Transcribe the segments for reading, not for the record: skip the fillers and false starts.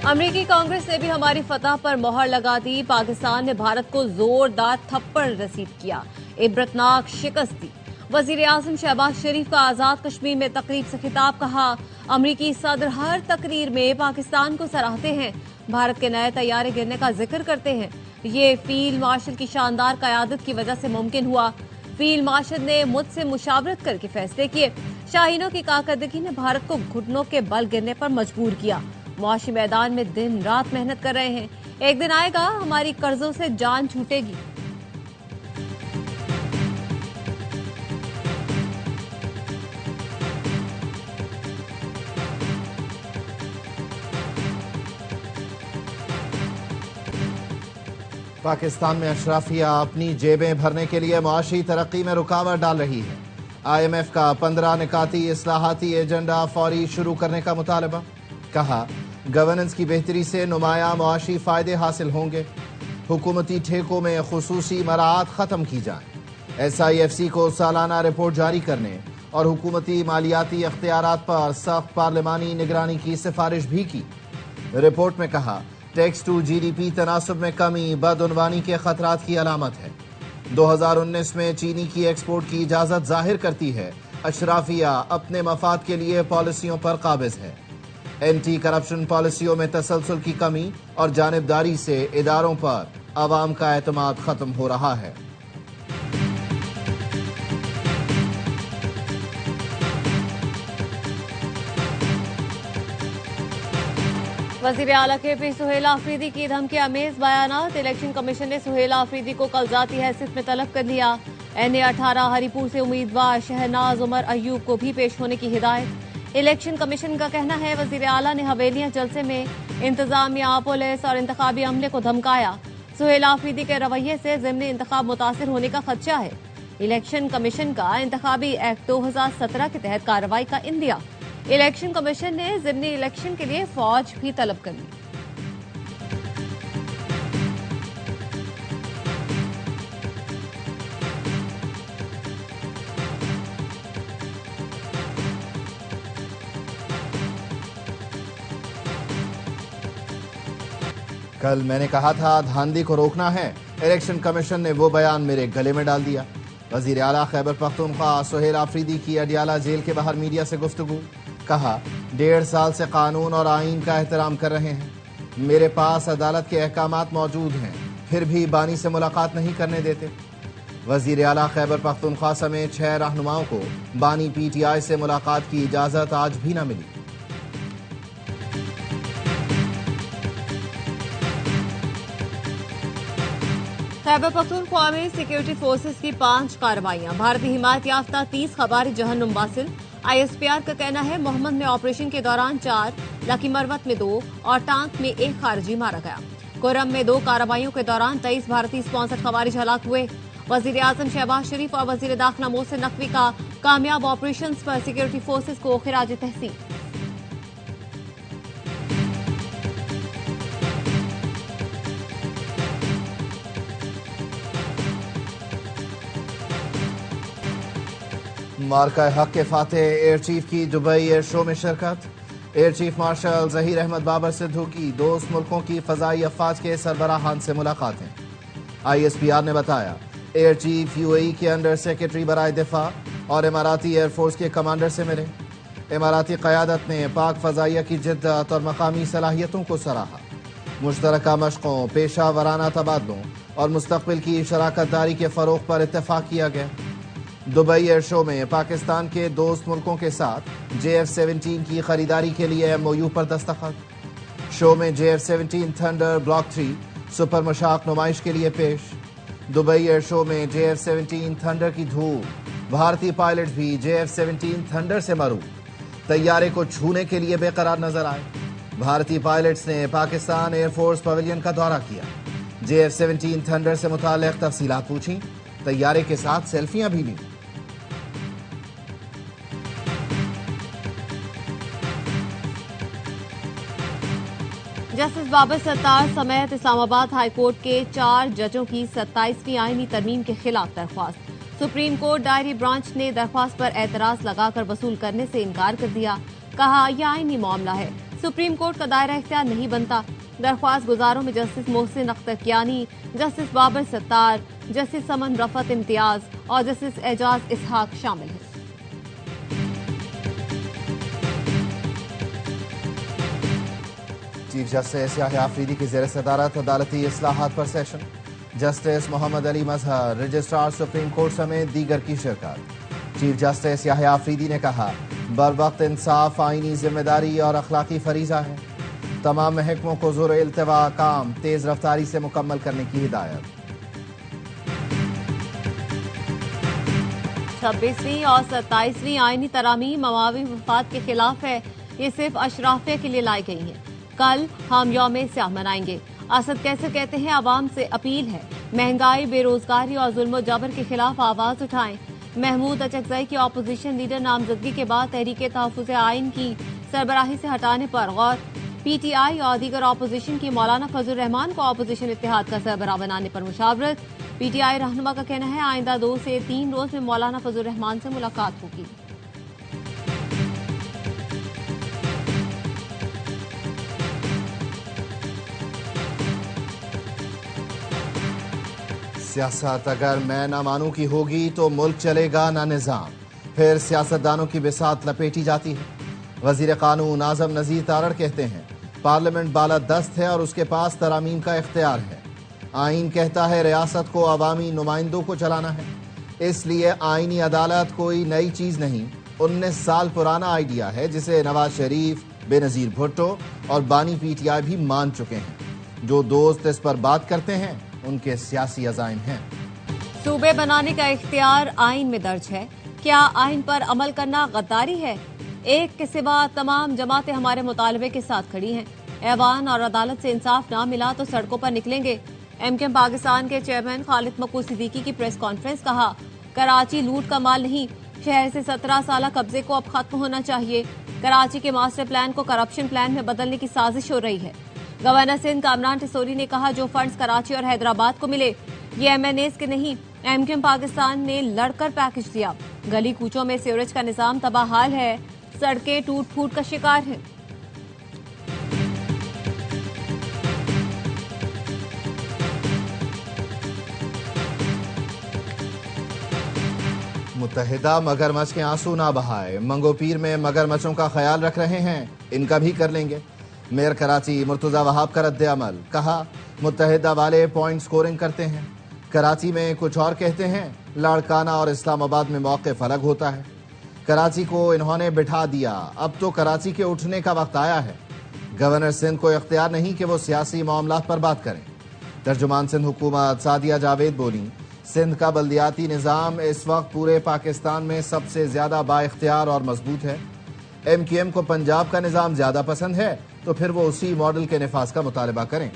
امریکی کانگریس نے بھی ہماری فتح پر مہر لگا دی. پاکستان نے بھارت کو زوردار تھپڑ رسید کیا, عبرتناک شکست دی. وزیر اعظم شہباز شریف کا آزاد کشمیر میں تقریب سے خطاب. کہا امریکی صدر ہر تقریر میں پاکستان کو سراہتے ہیں, بھارت کے نئے طیارے گرنے کا ذکر کرتے ہیں. یہ فیلڈ مارشل کی شاندار قیادت کی وجہ سے ممکن ہوا. فیلڈ مارشل نے مجھ سے مشاورت کر کے فیصلے کیے. شاہینوں کی کارکردگی نے بھارت کو گھٹنوں کے بل گرنے پر مجبور کیا. معاشی میدان میں دن رات محنت کر رہے ہیں. ایک دن آئے گا ہماری قرضوں سے جان چھوٹے گی. پاکستان میں اشرافیہ اپنی جیبیں بھرنے کے لیے معاشی ترقی میں رکاوٹ ڈال رہی ہے. آئی ایم ایف کا 15 نکاتی اصلاحاتی ایجنڈا فوری شروع کرنے کا مطالبہ. کہا گورننس کی بہتری سے نمایاں معاشی فائدے حاصل ہوں گے. حکومتی ٹھیکوں میں خصوصی مراعات ختم کی جائیں. ایس آئی ایف سی کو سالانہ رپورٹ جاری کرنے اور حکومتی مالیاتی اختیارات پر سخت پارلیمانی نگرانی کی سفارش بھی کی. رپورٹ میں کہا tax to G D P تناسب میں کمی بدعنوانی کے خطرات کی علامت ہے. 2019 میں چینی کی ایکسپورٹ کی اجازت ظاہر کرتی ہے اشرافیہ اپنے مفاد کے لیے پالیسیوں پر قابض ہے. اینٹی کرپشن پالیسیوں میں تسلسل کی کمی اور جانبداری سے اداروں پر عوام کا اعتماد ختم ہو رہا ہے. وزیر اعلیٰ کے پی سہیل آفریدی کی دھمکی امیز بیانات. الیکشن کمیشن نے سہیل آفریدی کو کل ذاتی حیثیت میں طلب کر لیا. این اے 18 ہری پور سے امیدوار شہناز عمر ایوب کو بھی پیش ہونے کی ہدایت. الیکشن کمیشن کا کہنا ہے وزیر اعلیٰ نے حویلیاں جلسے میں انتظامیہ, پولیس اور انتخابی عملے کو دھمکایا. سہیل آفریدی کے رویے سے ضمنی انتخاب متاثر ہونے کا خدشہ ہے. الیکشن کمیشن کا انتخابی ایکٹ 2017 کے تحت کارروائی کا اندیا. الیکشن کمیشن نے ضمنی الیکشن کے لیے فوج بھی طلب کر لی. کل میں نے کہا تھا دھاندلی کو روکنا ہے, الیکشن کمیشن نے وہ بیان میرے گلے میں ڈال دیا. وزیر اعلیٰ خیبر پختونخوا سہیل آفریدی کی اڈیالہ جیل کے باہر میڈیا سے گفتگو. کہا 1.5 سال سے قانون اور آئین کا احترام کر رہے ہیں. میرے پاس عدالت کے احکامات موجود ہیں, پھر بھی بانی سے ملاقات نہیں کرنے دیتے. وزیر اعلیٰ خیبر پختونخوا سمیت 6 رہنماؤں کو بانی پی ٹی آئی سے ملاقات کی اجازت آج بھی نہ ملی. خیبر پختونخوا میں سیکیورٹی فورسز کی 5 کارروائیاں. بھارتی حمایت یافتہ 30 خوارج جہنم واصل. آئی ایس پی آر کا کہنا ہے محمد میں آپریشن کے دوران 4, لکی مروت میں 2 اور ٹانک میں 1 خارجی مارا گیا. کورم میں 2 کارروائیوں کے دوران 23 بھارتی اسپانسر خوارج ہلاک ہوئے. وزیر اعظم شہباز شریف اور وزیر داخلہ محسن نقوی کا کامیاب آپریشنز پر سیکیورٹی فورسز کو خراج تحسین. مارکہ حق کے فاتح ایئر چیف کی دبئی ایئر شو میں شرکت. Air chief marshal Zaheer Ahmed Babar Sidhu کی دوست ملکوں کی فضائی افواج کے سربراہان سے ملاقاتیں. آئی ایس پی آر نے بتایا ایئر چیف یو اے ای کے انڈر سیکرٹری برائے دفاع اور اماراتی ایئر فورس کے کمانڈر سے ملے. اماراتی قیادت نے پاک فضائیہ کی جدت اور مقامی صلاحیتوں کو سراہا. مشترکہ مشقوں, پیشہ ورانہ تبادلوں اور مستقبل کی شراکت داری کے فروغ پر اتفاق کیا گیا. دبئی ایئر شو میں پاکستان کے دوست ملکوں کے ساتھ JF-17 کی خریداری کے لیے ایم او یو پر دستخط. شو میں JF-17 تھنڈر بلاک 3 سپر مشاق نمائش کے لیے پیش. دبئی ایئر شو میں JF-17 تھنڈر کی دھوم. بھارتی پائلٹ بھی JF-17 تھنڈر سے معروف طیارے کو چھونے کے لیے بے قرار نظر آئے. بھارتی پائلٹس نے پاکستان ایئر فورس پویلین کا دورہ کیا. JF-17 تھنڈر سے متعلق تفصیلات پوچھیں, طیارے کے ساتھ سیلفیاں بھی لیں. جسٹس بابر ستار سمیت اسلام آباد ہائی کورٹ کے 4 ججوں کی 27ویں آئینی ترمیم کے خلاف درخواست. سپریم کورٹ ڈائری برانچ نے درخواست پر اعتراض لگا کر وصول کرنے سے انکار کر دیا. کہا یہ آئینی معاملہ ہے, सुप्रीम कोर्ट का दायरा इख्तियार नहीं बनता। दरख्वास्त गुजारों में justice Mohsin Akhtar Kayani, justice Babar Sattar, justice Saman Rafat Imtiaz और जस्टिस एजाज इसहाक शामिल हैं। चीफ जस्टिस याह्या अफरीदी की ज़ेर सदारत अदालती इस्लाहात पर सेशन। जस्टिस मोहम्मद अली मजहर, रजिस्ट्रार सुप्रीम कोर्ट समेत दीगर की शिरकत। चीफ जस्टिस याह्या अफरीदी ने कहा, बरवक्त इंसाफ आईनी जिम्मेदारी और अखलाकी फरीजा है। तमाम महकमों को ज़ोर इल्तिवा काम तेज रफ्तारी से मुकम्मल करने की हिदायत। 26वीं और 27वीं आईनी तरामीम अवामी मफाद के खिलाफ है। ये सिर्फ अशराफिया के लिए लाई गई हैं। कल हम यौम स्याह मनाएंगे। असद कैसे कहते हैं, आवाम से अपील है, महंगाई, बेरोजगारी और जुल्म जबर के खिलाफ आवाज उठाएं। महमूद अचकजई की अपोजिशन लीडर नामजदगी के बाद तहरीक तहफ़्फ़ुज़ आइन की सरबराही से हटाने पर गौर। पीटीआई और दीगर अपोजिशन की मौलाना फजल रहमान को अपोजिशन इत्तेहाद का सरबराह बनाने पर मुशावरत। पीटीआई रहनुमा का कहना है, आइंदा 2 से 3 रोज में मौलाना फजल रहमान से मुलाकात होगी। सियासत अगर मैं ना मानूं की होगी तो मुल्क चलेगा ना निज़ाम। फिर सियासतदानों की बिसात लपेटी जाती है। वजीर कानून आजम नज़ीर तारड़ कहते हैं, पार्लियामेंट बालादस्त है और उसके पास तरामीम का इख्तियार है। आइन कहता है रियासत को अवामी नुमाइंदों को चलाना है, इसलिए आइनी अदालत कोई नई चीज़ नहीं, 19 साल पुराना आइडिया है जिसे नवाज शरीफ, बेनज़ीर भुट्टो और बानी पीटीआई भी मान चुके हैं। जो दोस्त इस पर बात करते हैं उनके सियासी अज़ाइम हैं। सूबे बनाने का इख्तियार आइन में दर्ज है। क्या आइन पर अमल करना गद्दारी है? एक के सिवा तमाम जमातें हमारे मुतालबे के साथ खड़ी हैं। ऐवान और अदालत से इंसाफ ना मिला तो सड़कों पर निकलेंगे। एमकेएम पाकिस्तान के चेयरमैन खालिद मकबूल सिद्दीकी की प्रेस कॉन्फ्रेंस। कहा, कराची लूट का माल नहीं, शहर से 17 साल कब्जे को अब खत्म होना चाहिए। कराची के मास्टर प्लान को करप्शन प्लान में बदलने की साजिश हो रही है। गवर्नर सिंध कामरान टिसोरी ने कहा, जो फंड्स कराची और हैदराबाद को मिले ये एमएनएस के नहीं, एमकेएम पाकिस्तान ने लड़कर पैकेज दिया। गली कूचों में सीवरेज का निजाम तबाहाल है, सड़कें टूट फूट का शिकार है। मुत्तहिदा मगरमच्छ के आंसू ना बहाए। मंगोपीर में मगरमच्छों का ख्याल रख रहे हैं, इनका भी कर लेंगे। मेयर कराची मुर्तजा वहाब का रद्द अमल। कहा, मुत्तहिदा वाले पॉइंट स्कोरिंग करते हैं, कराची में कुछ और कहते हैं। लाड़काना और इस्लामाबाद में मौक़िफ़ अलग होता है। कराची को इन्होंने बिठा दिया, अब तो कराची के उठने का वक्त आया है। गवर्नर सिंध को इख्तियार नहीं कि वो सियासी मामलात पर बात करें। तर्जुमान सिंध हुकूमत सादिया जावेद बोली, सिंध का बल्दियाती निज़ाम इस वक्त पूरे पाकिस्तान में सबसे ज़्यादा बाइख्तियार और मजबूत है। एमक्यूएम को पंजाब का निज़ाम ज़्यादा पसंद है तो फिर वो उसी मॉडल के नफाज का मुतालबा करें।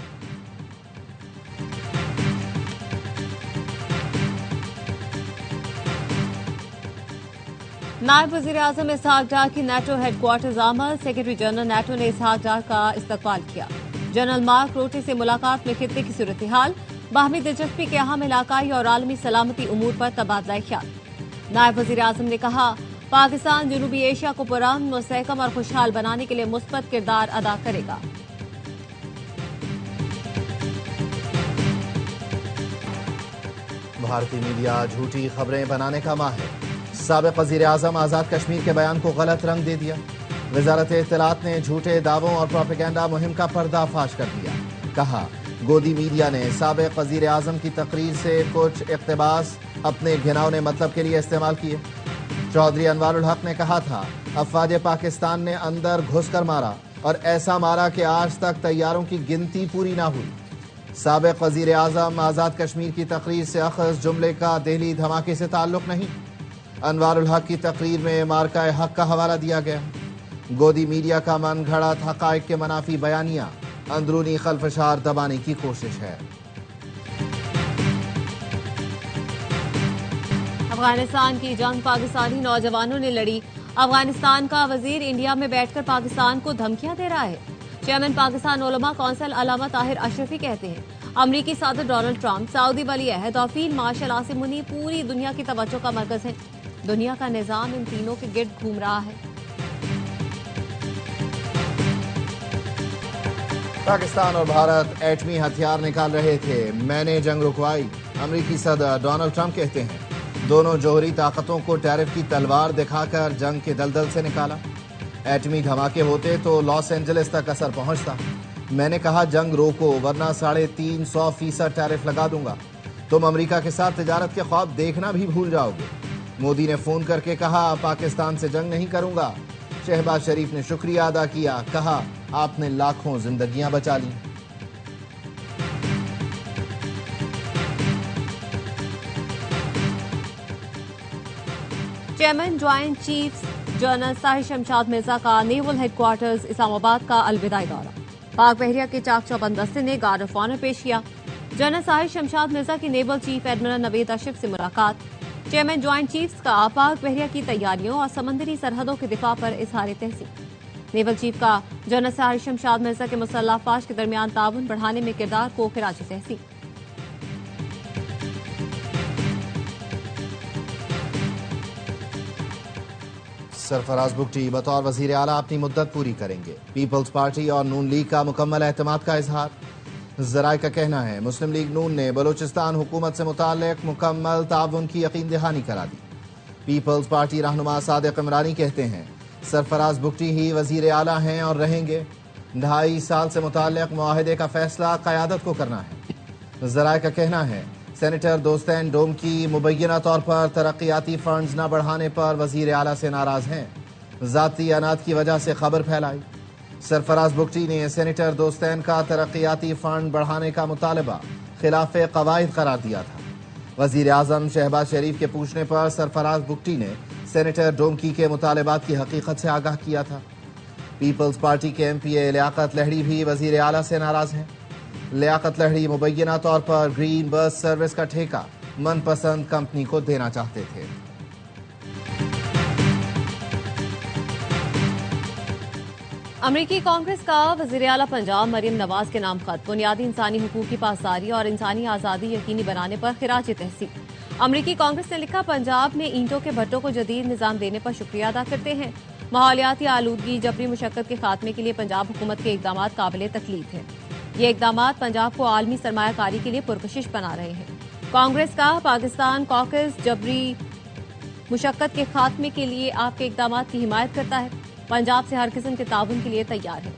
नायब वज़ीर आज़म इसहाक डार की नेटो हेडक्वार्टर्स आमद। सेक्रेटरी जनरल नेटो ने इसहाक डार का इस्तकबाल किया। जनरल मार्क रोटे से मुलाकात में खित्ते की सूरत हाल, बाहमी दिलचस्पी के अहम इलाकाई और आलमी सलामती उमूर पर तबादला ख्याल। नायब वज़ीर आज़म ने कहा, पाकिस्तान जनूबी एशिया को पुरअमन, मुस्तहकम और खुशहाल बनाने के लिए मुस्बत किरदार अदा करेगा। भारतीय मीडिया झूठी खबरें बनाने का माहिर। साबिक़ वज़ीर आज़म आज़ाद कश्मीर के बयान को गलत रंग दे दिया। वज़ारत इत्तलात ने झूठे दावों और प्रोपेगेंडा मुहिम का पर्दाफाश कर दिया। कहा, गोदी मीडिया ने साबिक़ वज़ीर आज़म की तकरीर से कुछ इक़्तिबास अपने घिनौने मतलब के लिए इस्तेमाल किए। चौधरी अनवारुल हक ने कहा था, अफवाज पाकिस्तान ने अंदर घुसकर मारा और ऐसा मारा कि आज तक तैयारों की गिनती पूरी ना हुई। साबिक़ वज़ीर आज़म आज़ाद कश्मीर की तकरीर से अख़ज़ जुमले का दिल्ली धमाके से ताल्लुक़ नहीं। अनवारुल हक की तकरीर में मार्का हक का हवाला दिया गया। गोदी मीडिया का मन घड़त हक़ाइक़ के मनाफी बयानिया अंदरूनी खलफशार दबाने की कोशिश है। अफगानिस्तान की जंग पाकिस्तानी नौजवानों ने लड़ी। अफगानिस्तान का वजीर इंडिया में बैठकर पाकिस्तान को धमकियां दे रहा है। चेयरमैन पाकिस्तान उलमा कौंसिल अल्लामा ताहिर अशरफी कहते हैं, अमरीकी सदर डोनाल्ड ट्रंप, सऊदी वली अहद और फील्ड मार्शल आसिम मुनी पूरी दुनिया की तवज्जो का मरकज है। दुनिया का निजाम इन तीनों के गिर्द घूम रहा है। पाकिस्तान और भारत एटमी हथियार निकाल रहे थे, मैंने जंग रुकवाई। अमरीकी सदर डोनाल्ड ट्रंप कहते हैं, दोनों जौहरी ताकतों को टैरिफ की तलवार दिखाकर जंग के दलदल से निकाला। एटमी धमाके होते तो लॉस एंजलिस तक असर पहुंचता। मैंने कहा जंग रोको वरना 350% टैरिफ लगा दूंगा। तुम अमेरिका के साथ तिजारत के ख्वाब देखना भी भूल जाओगे। मोदी ने फोन करके कहा पाकिस्तान से जंग नहीं करूंगा। शहबाज शरीफ ने शुक्रिया अदा किया, कहा आपने लाखों जिंदगियां बचा ली। Chairman joint chiefs general Sahir Shamshad Mirza का नेवल हेडक्वार्टर्स इस्लामाबाद का अलविदाई दौरा। पाक बहरिया के चाक चौबंद दस्ते ने गार्ड ऑफ ऑनर पेश किया। जनरल साहिर शमशाद मिर्जा की naval chief admiral Naved Ashraf से मुलाकात। चेयरमैन ज्वाइंट चीफ्स का पाक बहरिया की तैयारियों और समंदरी सरहदों के दिफा पर इजहार तहसीन। नेवल चीफ का जनरल साहिर शमशाद मिर्जा के मुसल्लह अफवाज के दरमियान ताउन बढ़ाने में किरदार को खिराज तहसीन। सरफराज बुगटी बतौर वजीर आला अपनी मुद्दत पूरी करेंगे। पीपल्स पार्टी और नून लीग का मुकम्मल एतमाद का इजहार। जराए का कहना है मुस्लिम लीग नून ने बलूचिस्तान हुकूमत से मुताल्लिक मुकम्मल ताउन की यकीन दहानी करा दी। पीपल्स पार्टी रहनुमा सादिक इमरानी कहते हैं सरफराज बुगटी ही वजीर आला हैं और रहेंगे। 2.5 साल से मुताल्लिक मुआहदे का फैसला क़यादत को करना है। जराए का कहना है सेनेटर दोस्तैन डोम की मुबैना तौर पर तरक्याती फंड्स न बढ़ाने पर वजीर आला से नाराज हैं। ज़ाती अनाद की वजह से खबर फैलाई। सरफराज बुगटी ने सेनेटर दोस्तैन का तरक्याती फंड बढ़ाने का मुतालबा खिलाफ कवायद करार दिया था। वजीर आजम शहबाज शरीफ के पूछने पर सरफराज बुगटी ने सेनेटर डोमकी के मुतालबात की हकीकत से आगाह किया था। पीपल्स पार्टी के MPA लियाकत लहड़ी भी वजीर आला से नाराज हैं। लियाकत लहड़ी मुबैना तौर पर ग्रीन बस सर्विस का ठेका मनपसंद कंपनी को देना चाहते थे। अमरीकी कांग्रेस का वजीर आला पंजाब मरियम नवाज के नाम खत बुनियादी इंसानी हुकूक की पासदारी और इंसानी आज़ादी यकीनी बनाने पर खिराज तहसीन। अमरीकी कांग्रेस ने लिखा पंजाब में ईंटों के भट्टों को जदीद निजाम देने पर शुक्रिया अदा करते हैं। माहौलियाती आलूदगी जबरी मुशक्कत के खात्मे के लिए पंजाब हुकूमत के इकदाम काबिल तकलीफ है। ये इकदाम पंजाब को आलमी सरमायाकारी के लिए पुरकशिश बना रहे हैं। कांग्रेस का पाकिस्तान कॉकस जबरी मुशक्कत के खात्मे के लिए आपके इकदाम की हिमायत करता है। पंजाब से हर किस्म के ताउन के लिए तैयार है।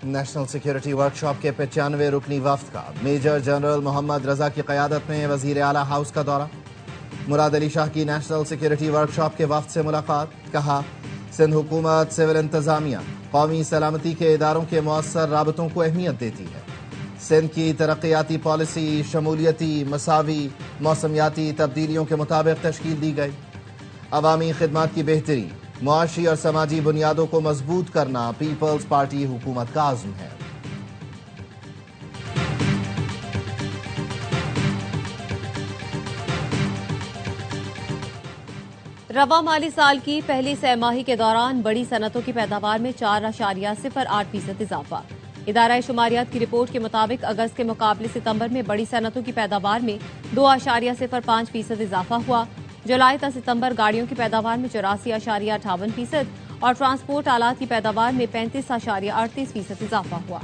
नेशनल सिक्योरिटी वर्कशॉप के 95 रुकनी वफ्द का मेजर जनरल मोहम्मद रजा की क़यादत में वजीर आला हाउस का दौरा। मुराद अली शाह की नेशनल सिक्योरिटी वर्कशॉप के वफ्द से मुलाकात। कहा सिंध हुकूमत सिविल इंतजामिया कौमी सलामती के इदारों के मौसर राबतों को अहमियत देती है। सिंध की तरक्याती पॉलिसी शमूलियती मसावी मौसमियाती तब्दीलियों के मुताबिक तश्कील दी गई। अवामी खिदमात की बेहतरी मुआशी और समाजी बुनियादों को मजबूत करना पीपल्स पार्टी हुकूमत का आज़म है। रवा माली साल की पहली सहमाही के दौरान बड़ी सनतों की पैदावार में 4.08% इजाफा। इदारा शुमारियात की रिपोर्ट के मुताबिक अगस्त के मुकाबले सितंबर में बड़ी सनतों की पैदावार में 2.05% इजाफा हुआ। जुलाई तक सितंबर गाड़ियों की पैदावार में 84.58% और ट्रांसपोर्ट आलात की पैदावार में 35.38% इजाफा हुआ।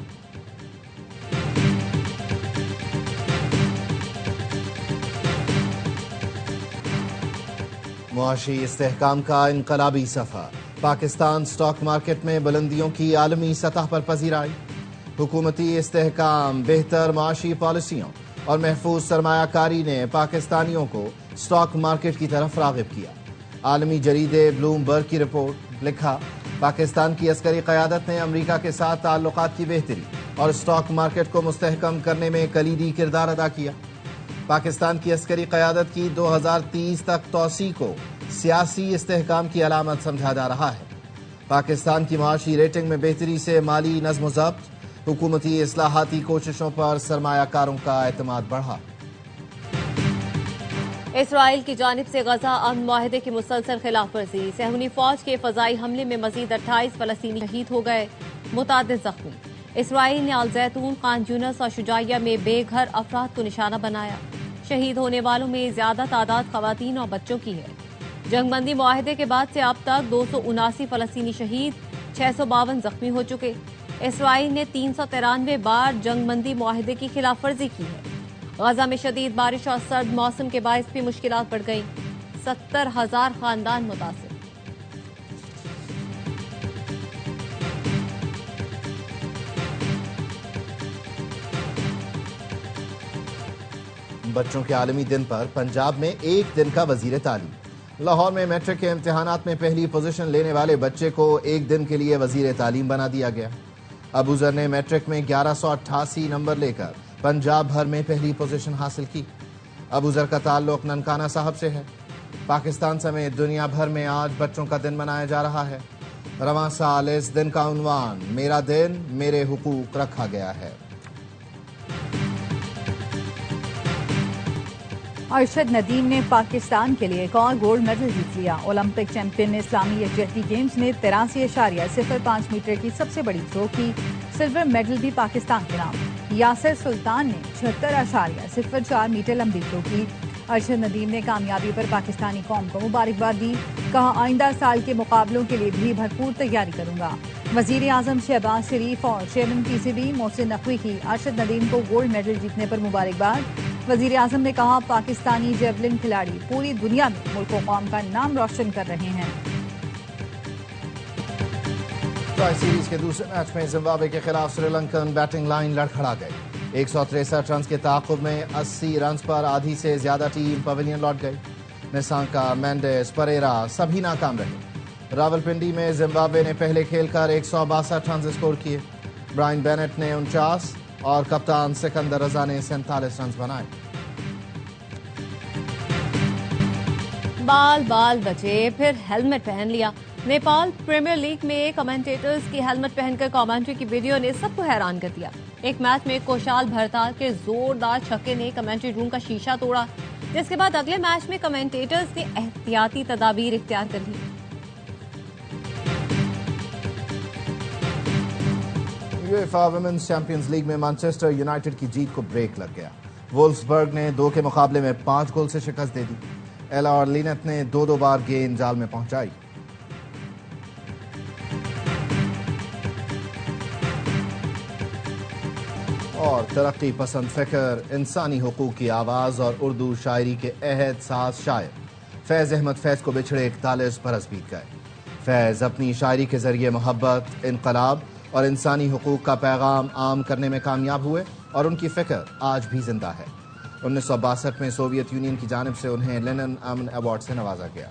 मुआशी इस्तेहकाम का इनकलाबी सफर। पाकिस्तान स्टॉक मार्केट में बुलंदियों की आलमी सतह पर पजीराई। हुकूमती इस्तेहकाम बेहतर मुआशी पॉलिसियों और महफूज सरमायाकारी ने पाकिस्तानियों को स्टॉक मार्केट की तरफ राग़िब किया। आलमी जरीदे ब्लूमबर्ग की रिपोर्ट। लिखा पाकिस्तान की अस्करी क़यादत ने अमरीका के साथ ताल्लुकात की बेहतरी और स्टॉक मार्केट को मुस्तहकम करने में कलीदी किरदार अदा किया। पाकिस्तान की अस्करी क़यादत की 2030 तक तोसी को सियासी इस्तेहकाम की अलामत समझा जा रहा है। पाकिस्तान की मुआशी रेटिंग में बेहतरी से माली नज़्म ज़ब्त हुकूमती इस्लाहाती कोशिशों पर सरमायाकारों का एतमाद बढ़ा। इसराइल की जानिब से गजा अमन मुआहदे की मुसलसल खिलाफ वर्जी। सहूनी फौज के फजाई हमले में मजीद 28 फलस्तीनी शहीद हो गए, मुतादिद जख्मी। इसराइल ने अल जैतून, खान यूनस और शुजाइया में बेघर अफराद को निशाना बनाया। شہید ہونے والوں میں زیادہ تعداد خواتین اور بچوں کی ہے۔ جنگ بندی معاہدے کے بعد سے اب تک 279 فلسطینی شہید، 652 زخمی ہو چکے۔ اسرائیل نے 393 بار جنگ بندی معاہدے کی خلاف ورزی کی ہے۔ غزہ میں شدید بارش اور سرد موسم کے باعث بھی مشکلات بڑھ گئیں، 70,000 خاندان متاثر۔ بچوں کے عالمی دن پر پنجاب میں ایک دن کا وزیر تعلیم۔ لاہور میں میٹرک کے امتحانات میں پہلی پوزیشن لینے والے بچے کو ایک دن کے لیے وزیر تعلیم بنا دیا گیا۔ ابوذر نے میٹرک میں 1188 نمبر لے کر پنجاب بھر میں پہلی پوزیشن حاصل کی۔ ابوذر کا تعلق ننکانہ صاحب سے ہے۔ پاکستان سمیت دنیا بھر میں آج بچوں کا دن منایا جا رہا ہے۔ رواں سال اس دن کا عنوان میرا دن میرے حقوق رکھا گیا ہے۔ ارشد ندیم نے پاکستان کے لیے ایک اور گولڈ میڈل جیت لیا۔ اولمپک چیمپئن اسلامی یکجہتی گیمز میں 83.05 میٹر کی سب سے بڑی تھرو کی سلور میڈل بھی پاکستان کے نام۔ یاسر سلطان نے 76.04 میٹر لمبی تھرو کی۔ ارشد ندیم نے کامیابی پر پاکستانی قوم کو مبارکباد دی، کہا آئندہ سال کے مقابلوں کے لیے بھی بھرپور تیاری کروں گا۔ وزیر اعظم شہباز شریف اور چیئرمین PCB محسن نقوی کی ارشد ندیم کو گولڈ میڈل جیتنے پر مبارکباد۔ وزیر اعظم نے کہا پاکستانی جیولن کھلاڑی پوری دنیا میں ملک و قوم کا نام روشن کر رہے ہیں۔ ٹرائی سیریز کے دوسرے میچ میں زمبابوے کے خلاف سری لنکن بیٹنگ لائن لڑکھڑا گئی۔ 163 رنز کے تعاقب میں 80 رنز پر آدھی سے زیادہ ٹیم پویلین لوٹ گئی۔ نسانکا، مینڈیس، پریرا سبھی ناکام رہے۔ راولپنڈی میں زمبابوے نے پہلے کھیل کر 162 رنز اسکور کیے۔ برائن بینٹ نے 49 اور کپتان سکندر رضا نے 47 رنز بنائے۔ بال بچے پھر ہیلمٹ پہن لیا۔ نیپال پریمیئر لیگ میں کمنٹیٹرز کی ہیلمٹ پہن کر کامنٹری کی ویڈیو نے سب کو حیران کر دیا۔ ایک میچ میں کوشال بھرتال کے زوردار چھکے نے کمنٹری روم کا شیشہ توڑا، جس کے بعد اگلے میچ میں کمنٹیٹرز نے احتیاطی تدابیر اختیار کر لی۔ یویفا ویمنز چیمپئنز لیگ میں مانچسٹر یونائیٹڈ کی جیت کو بریک لگ گیا۔ وولفسبرگ نے 2 کے مقابلے میں 5 گول سے شکست دے دی۔ ایلا اور لینت نے 2 بار گیند جال میں پہنچائی۔ اور ترقی پسند فکر، انسانی حقوق کی آواز اور اردو شاعری کے عہد ساز شاعر فیض احمد فیض کو بچھڑے 41 برس بیت گئے۔ فیض اپنی شاعری کے ذریعے محبت، انقلاب اور انسانی حقوق کا پیغام عام کرنے میں کامیاب ہوئے اور ان کی فکر آج بھی زندہ ہے۔ 1962 میں سوویت یونین کی جانب سے انہیں لینن امن ایوارڈ سے نوازا گیا۔